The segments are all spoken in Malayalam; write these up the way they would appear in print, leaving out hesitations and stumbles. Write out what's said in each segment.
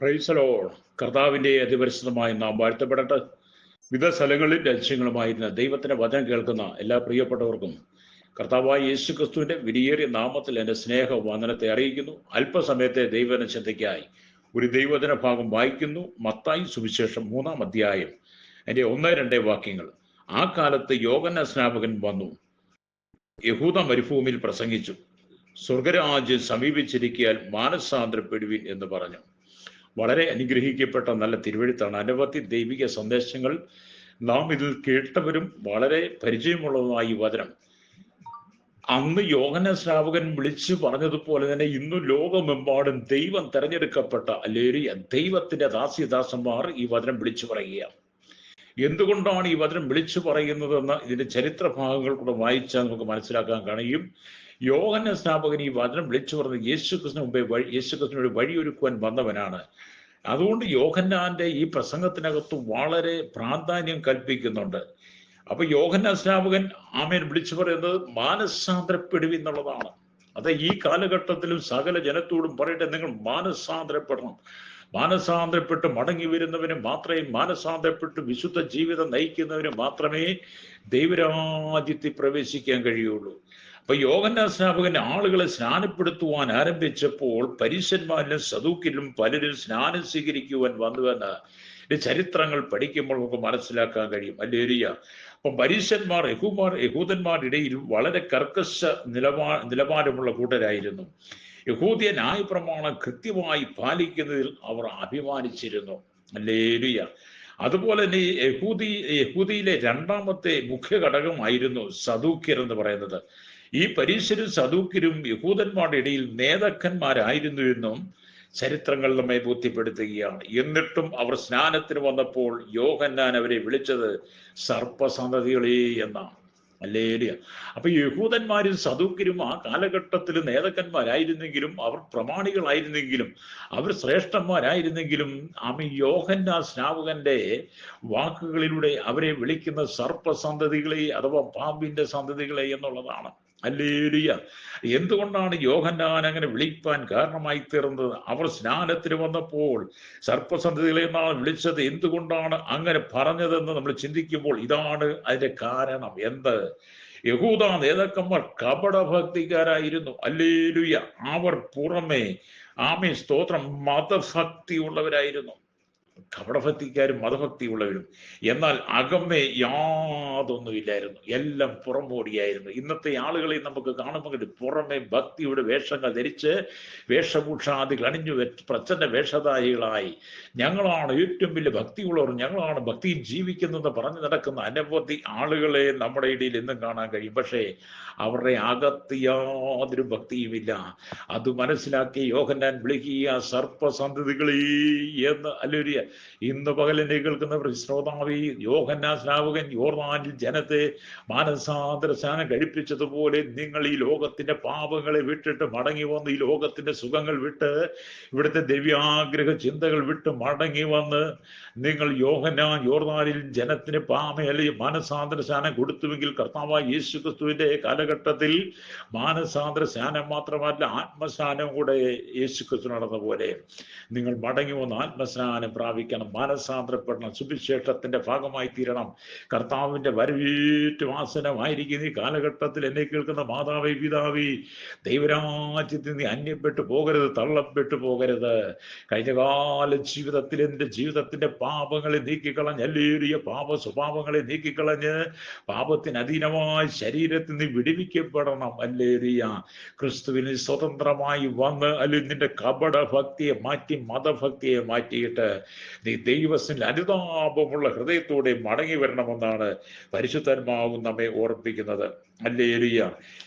Praise the Lord. കർത്താവിന്റെ അതിപരിശുദ്ധമായ നാം വാഴ്ത്തപ്പെടട്ടെ. വിവിധ സ്ഥലങ്ങളിൽ രാജ്യങ്ങളുമായിരുന്ന ദൈവത്തിന്റെ വചനം കേൾക്കുന്ന എല്ലാ പ്രിയപ്പെട്ടവർക്കും കർത്താവായ യേശു ക്രിസ്തുവിന്റെ വിലയേറിയ നാമത്തിൽ എൻ്റെ സ്നേഹ വന്ദനത്തെ അറിയിക്കുന്നു. അല്പസമയത്തെ ദൈവവചന ചിന്തയ്ക്കായി ഒരു ദൈവവചന ഭാഗം വായിക്കുന്നു. മത്തായി സുവിശേഷം 3-ാം അധ്യായം എൻ്റെ 1-2 വാക്യങ്ങൾ. ആ കാലത്ത് യോഹന്നാൻ സ്നാപകൻ വന്നു, യഹൂദ മരുഭൂമിയിൽ പ്രസംഗിച്ചു, സ്വർഗരാജ്യം സമീപിച്ചിരിക്കാൻ മാനസാന്തരപ്പെടുവിൻ എന്ന് പറഞ്ഞു. വളരെ അനുഗ്രഹിക്കപ്പെട്ട നല്ല തിരുവെഴുത്താണ്. അനവധി ദൈവിക സന്ദേശങ്ങൾ നാം ഇതിൽ കേട്ടവരും വളരെ പരിചയമുള്ളതുമായ ഈ വചനം അന്ന് യോഹന്നാൻ സ്നാപകൻ വിളിച്ചു പറഞ്ഞതുപോലെ തന്നെ ഇന്ന് ലോകമെമ്പാടും ദൈവം തെരഞ്ഞെടുക്കപ്പെട്ട അല്ലേറിയ ദൈവത്തിന്റെ ദാസ്യദാസന്മാർ ഈ വചനം വിളിച്ചു പറയുകയാണ്. എന്തുകൊണ്ടാണ് ഈ വചനം വിളിച്ചു പറയുന്നതെന്ന് ഇതിന്റെ ചരിത്ര ഭാഗങ്ങൾ കൂടെ വായിച്ചാൽ നമുക്ക് മനസ്സിലാക്കാൻ കഴിയും. യോഹന്നാൻ സ്നാപകൻ ഈ വചനം വിളിച്ചു പറഞ്ഞത് യേശുക്രിസ്തുവിന് മുമ്പേ യേശുക്രിസ്തുവിനോട് വഴിയൊരുക്കുവാൻ വന്നവനാണ്. അതുകൊണ്ട് യോഹന്നാന്റെ ഈ പ്രസംഗത്തിനകത്ത് വളരെ പ്രാധാന്യം കൽപ്പിക്കുന്നുണ്ട്. അപ്പൊ യോഹന്നാൻ സ്നാപകൻ ആമേൻ വിളിച്ചു പറയുന്നത് മാനസാന്തരപ്പെടുവി എന്നുള്ളതാണ്. അത് ഈ കാലഘട്ടത്തിലും സകല ജനത്തോടും പറയട്ടെ, നിങ്ങൾ മാനസാന്തരപ്പെടണം. മാനസാന്തരപ്പെട്ട് മടങ്ങി വരുന്നവന് മാത്രമേ, മാനസാന്തരപ്പെട്ട് വിശുദ്ധ ജീവിതം നയിക്കുന്നവന് മാത്രമേ ദൈവരാജ്യത്തിൽ പ്രവേശിക്കാൻ കഴിയുള്ളൂ. അപ്പൊ യോഹന്നാൻ സ്നാപകൻ ആളുകളെ സ്നാനപ്പെടുത്തുവാൻ ആരംഭിച്ചപ്പോൾ പരീശന്മാരിലും സദൂക്കിലും പലരും സ്നാനം സ്വീകരിക്കുവാൻ വന്നുവെന്ന് ചരിത്രങ്ങൾ പഠിക്കുമ്പോൾ നമുക്ക് മനസ്സിലാക്കാൻ കഴിയും. അല്ലേരിയ. അപ്പം പരീശന്മാർ യഹൂദന്മാരുടെ ഇടയിൽ വളരെ കർക്കശ നിലവാരമുള്ള കൂട്ടരായിരുന്നു. യഹൂദിയ ന്യായപ്രമാണം കൃത്യമായി പാലിക്കുന്നതിൽ അവർ അഭിമാനിച്ചിരുന്നു. അല്ലേരിയ. അതുപോലെ തന്നെ യഹൂദിയിലെ രണ്ടാമത്തെ മുഖ്യ ഘടകമായിരുന്നു സദൂക്യർ എന്ന് പറയുന്നത്. ഈ പരീശരും സദൂക്യരും യഹൂദന്മാരുടെ ഇടയിൽ നേതാക്കന്മാരായിരുന്നു എന്നും ചരിത്രങ്ങൾ നമ്മെ ബോധ്യപ്പെടുത്തുകയാണ്. എന്നിട്ടും അവർ സ്നാനത്തിന് വന്നപ്പോൾ യോഹന്നാൻ അവരെ വിളിച്ചത് സർപ്പസന്തതികളെ എന്നാണ്. അല്ലേലിയ. അപ്പൊ യഹൂദന്മാരും സദൂക്യരും ആ കാലഘട്ടത്തിൽ നേതാക്കന്മാരായിരുന്നെങ്കിലും, അവർ പ്രമാണികളായിരുന്നെങ്കിലും, അവർ ശ്രേഷ്ഠന്മാരായിരുന്നെങ്കിലും, യോഹന്നാൻ സ്നാപകന്റെ വാക്കുകളിലൂടെ അവരെ വിളിക്കുന്ന സർപ്പസന്തതികളെ അഥവാ പാമ്പിന്റെ സന്തതികളെ എന്നുള്ളതാണ്. ഹല്ലേലൂയ. എന്തുകൊണ്ടാണ് യോഹന്നാൻ അങ്ങനെ വിളിപ്പാൻ കാരണമായി തീർന്നത്? അവർ സ്നാനത്തിന് വന്നപ്പോൾ സർപ്പസന്തതികളെ എന്നാണ് വിളിച്ചത്. എന്തുകൊണ്ടാണ് അങ്ങനെ പറഞ്ഞതെന്ന് നമ്മൾ ചിന്തിക്കുമ്പോൾ ഇതാണ് അതിന്റെ കാരണം. എന്ത്? യഹൂദ നേതാക്കന്മാർ കപടഭക്തിക്കാരായിരുന്നു. ഹല്ലേലൂയ. അവർ പുറമെ സ്തോത്രം മതഭക്തി ഉള്ളവരായിരുന്നു. കപടഭക്തിക്കാരും മതഭക്തി ഉള്ളവരും. എന്നാൽ അകമേ യാതൊന്നുമില്ലായിരുന്നു. എല്ലാം പുറമോടിയായിരുന്നു. ഇന്നത്തെ ആളുകളെ നമുക്ക് കാണുമ്പോൾ പുറമെ ഭക്തിയുടെ വേഷങ്ങൾ ധരിച്ച് വേഷഭൂഷാദികൾ അണിഞ്ഞു പ്രച്ഛന്ന വേഷധാരികളായി ഞങ്ങളാണ് ഏറ്റവും വലിയ ഭക്തിയുള്ളവർ, ഞങ്ങളാണ് ഭക്തിയിൽ ജീവിക്കുന്നതെന്ന് പറഞ്ഞു നടക്കുന്ന അനവധി ആളുകളെ നമ്മുടെ ഇടയിൽ എന്നും കാണാൻ കഴിയും. പക്ഷേ അവരുടെ അകത്ത് യാതൊരു ഭക്തിയുമില്ല. അത് മനസ്സിലാക്കി യോഹന്നാൻ വിളിക്കുക സർപ്പസന്തതികളെ എന്ന്. അല്ലൊരു ഇന്ന് പകലിനെ കേൾക്കുന്ന ശ്രോതാവി, യോഹന്നാൻ സ്നാപകൻ യോർദാനിൽ ജനത്തെ മാനസാന്തര സ്നാനം കഴിപ്പിച്ചതുപോലെ നിങ്ങൾ ഈ ലോകത്തിന്റെ പാപങ്ങളെ വിട്ടിട്ട് മടങ്ങി വന്ന്, ഈ ലോകത്തിന്റെ സുഖങ്ങൾ വിട്ട്, ഇവിടുത്തെ ദിവ്യാഗ്രഹ ചിന്തകൾ വിട്ട് മടങ്ങി വന്ന് നിങ്ങൾ യോർദാനിൽ ജനത്തിന് അല്ലെങ്കിൽ മാനസാന്തര സ്നാനം കൊടുത്തുവെങ്കിൽ, കർത്താവായ യേശു ക്രിസ്തുവിന്റെ കാലഘട്ടത്തിൽ മാനസാന്തര സ്നാനം മാത്രമല്ല ആത്മസ്നാനം കൂടെ യേശു ക്രിസ്തു നടന്ന പോലെ നിങ്ങൾ മടങ്ങി വന്ന് ആത്മസ്നാനം പ്രാപിക്കണം, മാനസാന്തരപ്പെടണം, സുവിശേഷത്തിന്റെ ഭാഗമായി തീരണം. കർത്താവിന്റെ വരവേറ്റ് വാസനമായിരിക്കുന്ന ഈ കാലഘട്ടത്തിൽ എന്നെ കേൾക്കുന്ന മാതാവേ, പിതാവേ, ദൈവരാജ്യത്തിൽ നീ അന്യപ്പെട്ടു പോകരുത്, തള്ളപ്പെട്ടു പോകരുത്. കഴിഞ്ഞകാല ജീവിതത്തിൽ എൻ്റെ ജീവിതത്തിന്റെ പാപങ്ങളെ നീക്കിക്കളഞ്ഞ്, അല്ലേറിയ പാപ സ്വഭാവങ്ങളെ നീക്കിക്കളഞ്ഞ് പാപത്തിന് അധീനമായ ശരീരത്തിൽ നീ വിടുവിക്കപ്പെടണം. അല്ലേറിയ ക്രിസ്തുവിന് സ്വതന്ത്രമായി വന്ന് നിന്റെ കപട ഭക്തിയെ മാറ്റി മതഭക്തിയെ മാറ്റിയിട്ട് നീ ദൈവത്തിൽ അനുതാപമുള്ള ഹൃദയത്തോടെ മടങ്ങി വരണമെന്നാണ് പരിശുദ്ധാത്മാവും നമ്മെ ഓർമ്മിപ്പിക്കുന്നത്. ഹല്ലേലൂയ.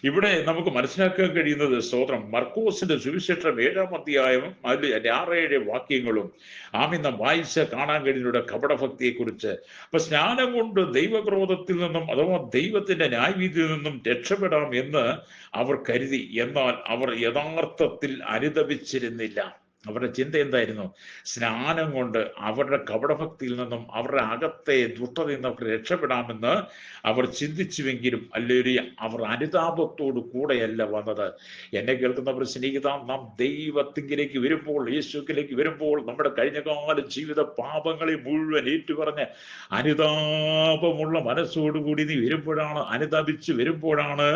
ഇവിടെ നമുക്ക് മനസ്സിലാക്കാൻ കഴിയുന്നത് സ്തോത്രം മർക്കോസിന്റെ സുവിശേഷം 7-ാം അധ്യായം 6-7 വാക്യങ്ങളും നാം വായിച്ച് കാണാൻ കഴിയുന്ന കപടഭക്തിയെ കുറിച്ച്. അപ്പൊ സ്നാനം കൊണ്ട് ദൈവക്രോധത്തിൽ നിന്നും അഥവാ ദൈവത്തിന്റെ ന്യായവിധിയിൽ നിന്നും രക്ഷപ്പെടാം എന്ന് അവർ കരുതി. എന്നാൽ അവർ യഥാർത്ഥത്തിൽ അനുതപിച്ചിരുന്നില്ല. അവരുടെ ചിന്ത എന്തായിരുന്നു? സ്നാനം കൊണ്ട് അവരുടെ കപടഭക്തിയിൽ നിന്നും അവരുടെ അകത്തെ ദുഷ്ടതയിൽ നിന്ന് അവർ രക്ഷപ്പെടാമെന്ന് അവർ ചിന്തിച്ചുവെങ്കിലും അല്ലേലൂയ അവർ അനുതാപത്തോടു കൂടെയല്ല വന്നത്. എന്നെ കേൾക്കുന്നവർ സ്നേഹിത, നാം ദൈവത്തിങ്കിലേക്ക് വരുമ്പോൾ, യേശുവിലേക്ക് വരുമ്പോൾ, നമ്മുടെ കഴിഞ്ഞകാല ജീവിത പാപങ്ങളെ മുഴുവൻ ഏറ്റുപറഞ്ഞ് അനുതാപമുള്ള മനസ്സോടുകൂടി നീ വരുമ്പോഴാണ്, അനുതാപിച്ച് വരുമ്പോഴാണ്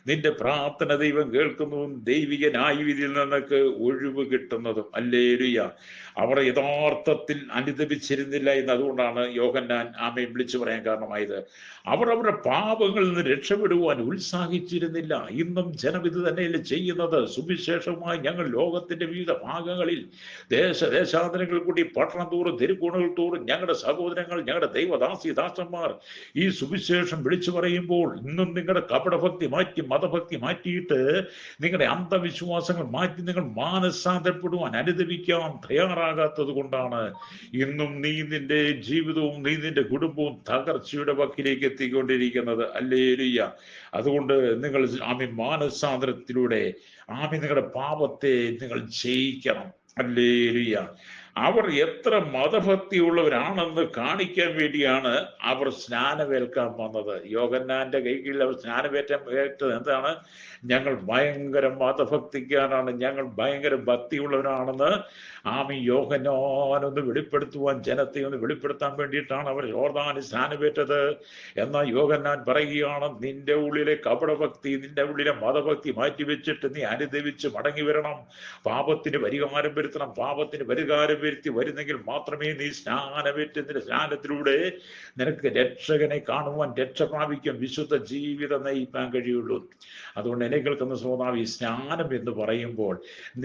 നിന്റെ പ്രാർത്ഥന ദൈവം കേൾക്കുന്നതും ദൈവിക ന്യായവിധിയിൽ നിന്നൊക്കെ ഒഴിവ് കിട്ടുന്നതും. ഹല്ലേലൂയ. അവർ യഥാർത്ഥത്തിൽ അനുദപിച്ചിരുന്നില്ല എന്ന് അതുകൊണ്ടാണ് യോഹന്നാൻ ആമേൻ വിളിച്ചു പറയാൻ കാരണമായത്. അവർ അവരുടെ പാപങ്ങളിൽ നിന്ന് രക്ഷപ്പെടുവാൻ ഉത്സാഹിച്ചിരുന്നില്ല. ഇന്നും ജനം ഇത് തന്നെയല്ലേ ചെയ്യുന്നത്. സുവിശേഷമായി ഞങ്ങൾ ലോകത്തിന്റെ വിവിധ ഭാഗങ്ങളിൽ ദേശാന്തരങ്ങൾ കൂടി പട്ടണം തോറും തെരുക്കോണുകൾ തോറും ഞങ്ങളുടെ സഹോദരങ്ങൾ, ഞങ്ങളുടെ ദൈവദാസി ദാസന്മാർ ഈ സുവിശേഷം വിളിച്ചു പറയുമ്പോൾ ഇന്നും നിങ്ങളുടെ കപടഭക്തി മാറ്റി, മതഭക്തി മാറ്റിയിട്ട് നിങ്ങളുടെ അന്ധവിശ്വാസങ്ങൾ മാറ്റി നിങ്ങൾ മാനസാന്തരപ്പെടുവാൻ, അനുദപിക്കാൻ തയ്യാറാകാത്തത് കൊണ്ടാണ് ഇന്നും നീ നിന്റെ ജീവിതവും നീ നിന്റെ കുടുംബവും തകർച്ചയുടെ വക്കിലേക്ക് എത്തിക്കൊണ്ടിരിക്കുന്നത്. ഹല്ലേലൂയ. അതുകൊണ്ട് നിങ്ങൾ മാനസാന്തരത്തിലൂടെ നിങ്ങളുടെ പാപത്തെ നിങ്ങൾ ജയിക്കണം. ഹല്ലേലൂയ. അവർ എത്ര മതഭക്തിയുള്ളവരാണെന്ന് കാണിക്കാൻ വേണ്ടിയാണ് അവർ സ്നാനമേൽക്കാൻ വന്നത്. യോഹന്നാന്റെ കൈകളിൽ അവർ സ്നാനമേറ്റത് എന്താണ്? ഞങ്ങൾ ഭയങ്കര മതഭക്തിക്കാരാണ്, ഞങ്ങൾ ഭയങ്കര ഭക്തിയുള്ളവരാണെന്ന് യോഹന്നാനൊന്ന് വെളിപ്പെടുത്തുവാൻ, ജനത്തെ ഒന്ന് വെളിപ്പെടുത്താൻ വേണ്ടിയിട്ടാണ് അവർ യോർദാനിൽ സ്നാനമേറ്റത്. എന്നാൽ യോഹന്നാൻ പറയുകയാണ്, നിന്റെ ഉള്ളിലെ കപടഭക്തി, നിന്റെ ഉള്ളിലെ മതഭക്തി മാറ്റിവെച്ചിട്ട് നീ അനുദപിച്ച് മടങ്ങി വരണം, പാപത്തിന് പരിഹാരം വരുത്തണം. പാപത്തിന് പരിഹാരം വരുത്തി വരുന്നെങ്കിൽ മാത്രമേ നീ സ്നാനമേറ്റതിന്റെ സ്നാനത്തിലൂടെ നിനക്ക് രക്ഷകനെ കാണുവാൻ, രക്ഷ പ്രാപിക്കാൻ, വിശുദ്ധ ജീവിതം നയിക്കാൻ കഴിയുള്ളൂ. അതുകൊണ്ട് എന്നെ കേൾക്കുന്ന ശ്രോതാവ്, ഈ സ്നാനം എന്ന് പറയുമ്പോൾ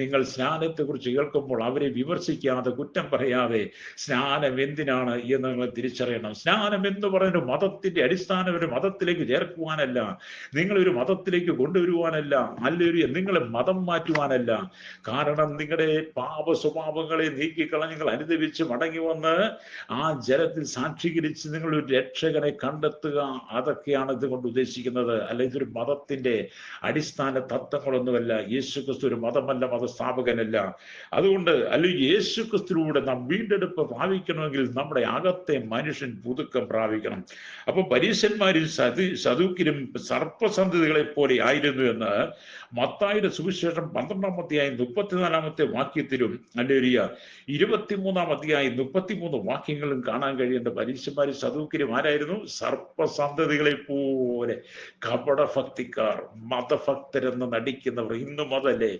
നിങ്ങൾ സ്നാനത്തെക്കുറിച്ച് കേൾക്കുമ്പോൾ അവരെ വിമർശിക്കാതെ, കുറ്റം പറയാതെ, സ്നാനം എന്തിനാണ് എന്ന് നിങ്ങൾ തിരിച്ചറിയണം. സ്നാനം എന്ന് പറയുന്നത് മതത്തിന്റെ അടിസ്ഥാനം ഒരു മതത്തിലേക്ക് ചേർക്കുവാനല്ല, നിങ്ങളൊരു മതത്തിലേക്ക് കൊണ്ടുവരുവാനല്ല, അല്ലെങ്കിൽ നിങ്ങളെ മതം മാറ്റുവാനല്ല. കാരണം നിങ്ങളുടെ പാപ സ്വഭാവങ്ങളെ നീക്കിക്കളഞ്ഞ് നിങ്ങൾ അനുദപിച്ച് മടങ്ങി വന്ന് ആ ജലത്തിൽ സാക്ഷീകരിച്ച് നിങ്ങൾ ഒരു രക്ഷകനെ കണ്ടെത്തുക, അതൊക്കെയാണ് ഇതുകൊണ്ട് ഉദ്ദേശിക്കുന്നത്. അല്ല, ഇതൊരു മതത്തിന്റെ അടിസ്ഥാന തത്വങ്ങളൊന്നുമല്ല. യേശുക്രിസ്തു ഒരു മതമല്ല, മതസ്ഥാപകനല്ല. അതുകൊണ്ട് അല്ലെങ്കിൽ യേശുക്രിസ്തുവിലൂടെ നാം വീണ്ടെടുപ്പ് പ്രാപിക്കണമെങ്കിൽ നമ്മുടെ അകത്തെ മനുഷ്യൻ പുതുക്കം പ്രാപിക്കണം. അപ്പൊ പരീശന്മാരും സദൂക്യരും സർപ്പസന്തതികളെ പോലെ ആയിരുന്നു എന്ന് മത്തായിയുടെ സുവിശേഷം 12-ാം അധ്യായം 34-ാമത്തെ വാക്യത്തിലും ഹല്ലേലൂയ 23-ാം അധ്യായം 33 വാക്യങ്ങളും കാണാൻ കഴിയേണ്ട. പരീശന്മാരും സദൂക്യരും ആരായിരുന്നു? സർപ്പസന്തതികളെ പോലെ കപടഭക്തിക്കാർ, മതഭക്തരെന്ന് നടിക്കുന്നവർ. ഇന്നും അതല്ലേ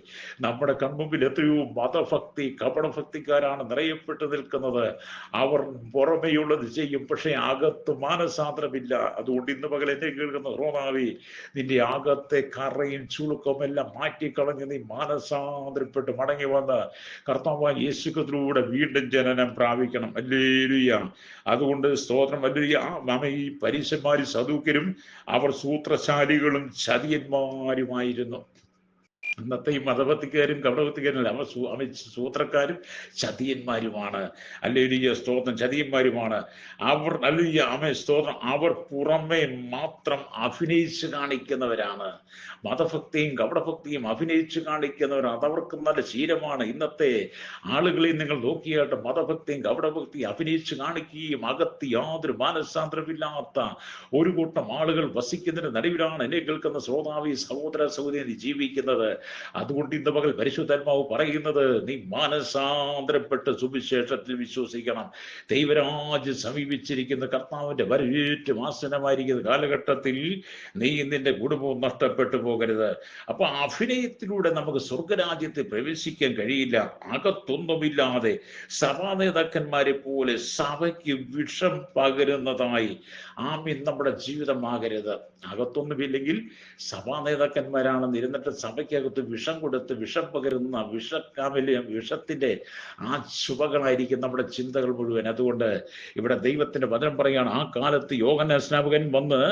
നമ്മുടെ കൺമുമ്പിൽ എത്രയോ മതഭക്തി, കപടഭക്തിക്കാരാണ് നിറയപ്പെട്ടു നിൽക്കുന്നത്. അവർ പുറമെയുള്ളത് ചെയ്യും, പക്ഷെ അകത്ത് മാനസാന്തരമില്ല. അതുകൊണ്ട് ഇന്ന് പകൽ എന്നെ കേൾക്കുന്ന റോണാവി, നിന്റെ അകത്തെ കറയും ചുളുക്കമെല്ലാം മാറ്റിക്കളഞ്ഞ് നീ മാനസാന്തരപ്പെട്ട് മടങ്ങി വന്ന് കർത്താവായ യേശുക്രിസ്തുവിലൂടെ വീണ്ടും ജനനം പ്രാപിക്കണം. ഹല്ലേലൂയ. അതുകൊണ്ട് സ്തോത്രം. ഹല്ലേലൂയ. ഈ പരീശന്മാരും സദൂക്യരും അവർ സൂത്രശാലികളും ചതിയന്മാരുമായിരുന്നു. ഇന്നത്തെ ഈ മതഭക്തിക്കാരും കപടഭക്തിക്കാരും അവർ സൂത്രക്കാരും ചതിയന്മാരുമാണ്. ഹല്ലേലൂയ. സ്തോത്രം. ചതിയന്മാരുമാണ് അവർ. ഹല്ലേലൂയ. സ്തോത്രം. അവർ പുറമെ മാത്രം അഭിനയിച്ച് കാണിക്കുന്നവരാണ്. മതഭക്തിയും കപടഭക്തിയും അഭിനയിച്ച് കാണിക്കുന്നവരാണ്. അതവർക്ക് നല്ല ശീലമാണ്. ഇന്നത്തെ ആളുകളെ നിങ്ങൾ നോക്കിയാട്ട് മതഭക്തിയും കപടഭക്തിയും അഭിനയിച്ച് കാണിക്കുകയും അകത്ത് യാതൊരു മാനസാന്തരമില്ലാത്ത ഒരു കൂട്ടം ആളുകൾ വസിക്കുന്നതിന് നടുവിലാണ് എന്നെ കേൾക്കുന്ന ശ്രോതാവി, സഹോദര സഹോദരി ജീവിക്കുന്നത്. അതുകൊണ്ട് ഇന്ന് പകൽ പരിശുദ്ധാത്മാവ് പറയുന്നത്, നീ മാനസാന്തരപ്പെട്ട് സുവിശേഷത്തിൽ വിശ്വസിക്കണം. ദൈവരാജ്യം സമീപിച്ചിരിക്കുന്ന, കർത്താവിന്റെ വരവേറ്റ് ആസന്നമായിരിക്കുന്ന കാലഘട്ടത്തിൽ നീ നിന്റെ കുടുംബവും നഷ്ടപ്പെട്ടു പോകരുത്. അപ്പൊ അഭിനയത്തിലൂടെ നമുക്ക് സ്വർഗരാജ്യത്തിൽ പ്രവേശിക്കാൻ കഴിയില്ല. അകത്തൊന്നുമില്ലാതെ സഭാ നേതാക്കന്മാരെ പോലെ സഭയ്ക്ക് വിഷം പകരുന്നതായി നമ്മുടെ ജീവിതമാകരുത്. അകത്തൊന്നുമില്ലെങ്കിൽ സഭാ നേതാക്കന്മാരാണെന്ന് ഇരുന്നിട്ട് സഭയ്ക്കകത്ത് വിഷം കൊടുത്ത് വിഷം പകരുന്ന വിഷത്തിന്റെ ശുഭകളായിരിക്കും നമ്മുടെ ചിന്തകൾ മുഴുവൻ. അതുകൊണ്ട് ഇവിടെ ദൈവത്തിന്റെ വചനം പറയാണ്, ആ കാലത്ത് യോഹന്നാൻ സ്നാപകൻ വന്ന്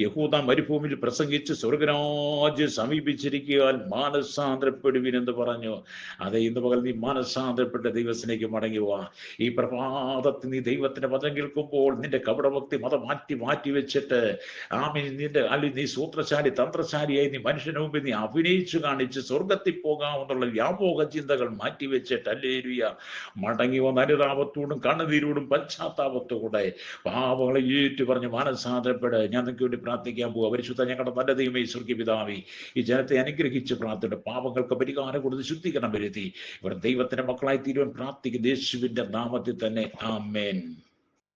യഹൂദ മരുഭൂമിയിൽ പ്രസംഗിച്ച് സ്വർഗരാജ്യം സമീപിച്ചിരിക്കാൻ മാനസാന്തരപ്പെടുവിൻ എന്ന് പറഞ്ഞു. അതെ, ഇന്ന് പകൽ നീ മാനസാന്തരപ്പെട്ട ദൈവത്തിലേക്ക് മടങ്ങി പോവാ. ഈ പ്രഭാതത്തിൽ നീ ദൈവത്തിന്റെ വചനം കേൾക്കുമ്പോൾ നിന്റെ കപടഭക്തി മതം മാറ്റി വെച്ചിട്ട് നീ സൂത്രശാലി തന്ത്രശാലിയായി നീ മനുഷ്യന് മുമ്പിൽ നീ അഭിനയിച്ചു കാണിച്ച് പ്രമാണിച്ച് സ്വർഗത്തിൽ പോകാമെന്നുള്ള വ്യാപക ചിന്തകൾ മാറ്റിവെച്ചിട്ട് ഹല്ലേലൂയ മടങ്ങി വന്ന അനുതാപത്തോടും കണ്ണുനീരോടും പശ്ചാത്താപത്തോടെ പാപങ്ങളെ ഏറ്റു പറഞ്ഞ് മാനസാന്തരപ്പെട്. ഞാൻ നിങ്ങൾക്ക് വേണ്ടി പ്രാർത്ഥിക്കാൻ പോവുക. പരിശുദ്ധ ഞങ്ങളുടെ നല്ല ദൈവമേ, സ്വർഗ്ഗീയ പിതാവേ, ഈ ജനത്തെ അനുഗ്രഹിച്ച് പ്രാർത്ഥന പാപങ്ങൾക്ക് പരിഹാരം കൊടുത്ത് ശുദ്ധീകരണം വരുത്തി ഇവർ ദൈവത്തിന്റെ മക്കളായി തീരുവാൻ പ്രാർത്ഥിക്കുന്ന യേശുവിന്റെ നാമത്തിൽ തന്നെ ആമേൻ.